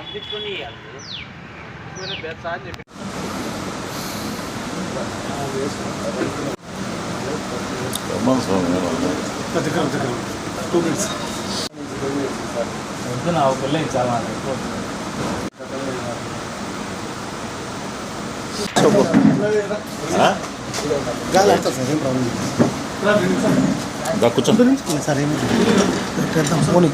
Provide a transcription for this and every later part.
పంపించుకొని చాలా కూర్చోండి sir. Phone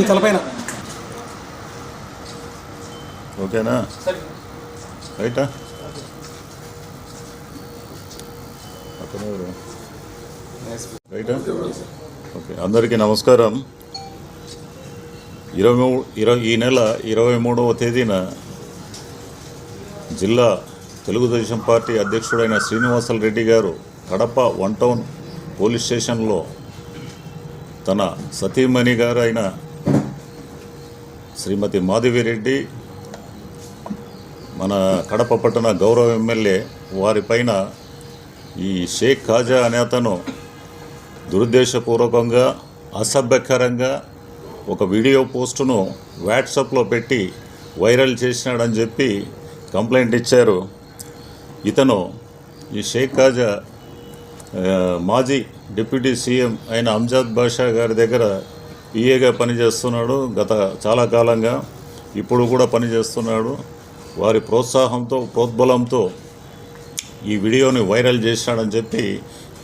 తలపైన ఓకేనా? రైటా? రైటా? ఓకే, అందరికీ నమస్కారం. ఈ నెల 23వ తేదీన జిల్లా తెలుగుదేశం పార్టీ అధ్యక్షుడైన శ్రీనివాసల్ రెడ్డి గారు కడప 1 టౌన్ పోలీస్ స్టేషన్లో తన సతీమణి గారు అయిన శ్రీమతి మాధవిరెడ్డి, మన కడప పట్టణ గౌరవ ఎమ్మెల్యే వారిపైన ఈ షేక్ ఖాజా అనే అతను దురుద్దేశపూర్వకంగా అసభ్యకరంగా ఒక వీడియో పోస్టును వాట్సాప్లో పెట్టి వైరల్ చేసినాడని చెప్పి కంప్లైంట్ ఇచ్చారు. ఇతను ఈ షేక్ ఖాజా మాజీ డిప్యూటీ సీఎం అయిన అంజాద్ బాషా గారి దగ్గర పిఏగా పనిచేస్తున్నాడు గత చాలా కాలంగా. ఇప్పుడు కూడా పనిచేస్తున్నాడు. వారి ప్రోద్బలంతో ఈ వీడియోని వైరల్ చేశాడని చెప్పి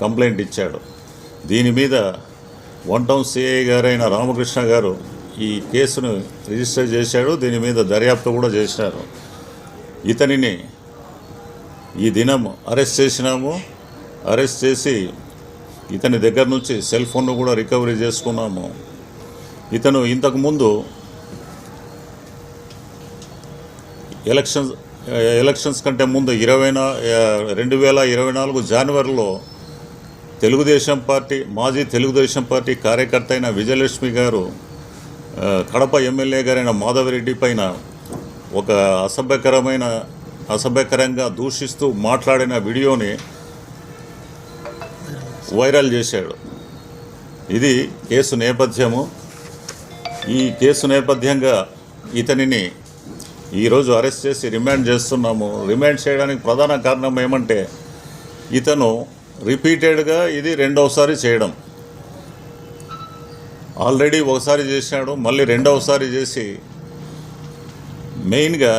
కంప్లైంట్ ఇచ్చాడు. దీని మీద 1 టౌన్ సిఐ గారైన రామకృష్ణ గారు ఈ కేసును రిజిస్టర్ చేశాడు. దీని మీద దర్యాప్తు కూడా చేశారు. ఇతనిని ఈ దినం అరెస్ట్ చేసినాము. అరెస్ట్ చేసి ఇతని దగ్గర నుంచి సెల్ ఫోన్ను కూడా రికవరీ చేసుకున్నాము. ఇతను ఇంతకుముందు ఎలక్షన్స్ కంటే ముందు 2024 జనవరిలో మాజీ తెలుగుదేశం పార్టీ కార్యకర్త అయిన విజయలక్ష్మి గారు కడప ఎమ్మెల్యే గారైన మాధవిరెడ్డి పైన ఒక అసభ్యకరంగా దూషిస్తూ మాట్లాడిన వీడియోని వైరల్ చేశాడు. ఇది కేసు నేపథ్యము. ఈ కేసు నేపథ్యంగా ఇతనిని ఈరోజు అరెస్ట్ చేసి రిమాండ్ చేస్తున్నాము. రిమాండ్ చేయడానికి ప్రధాన కారణం ఏమంటే ఇతను రిపీటెడ్గా ఇది 2వసారి చేయడం. ఆల్రెడీ ఒకసారి చేశాడు, మళ్ళీ 2వసారి చేసి మెయిన్గా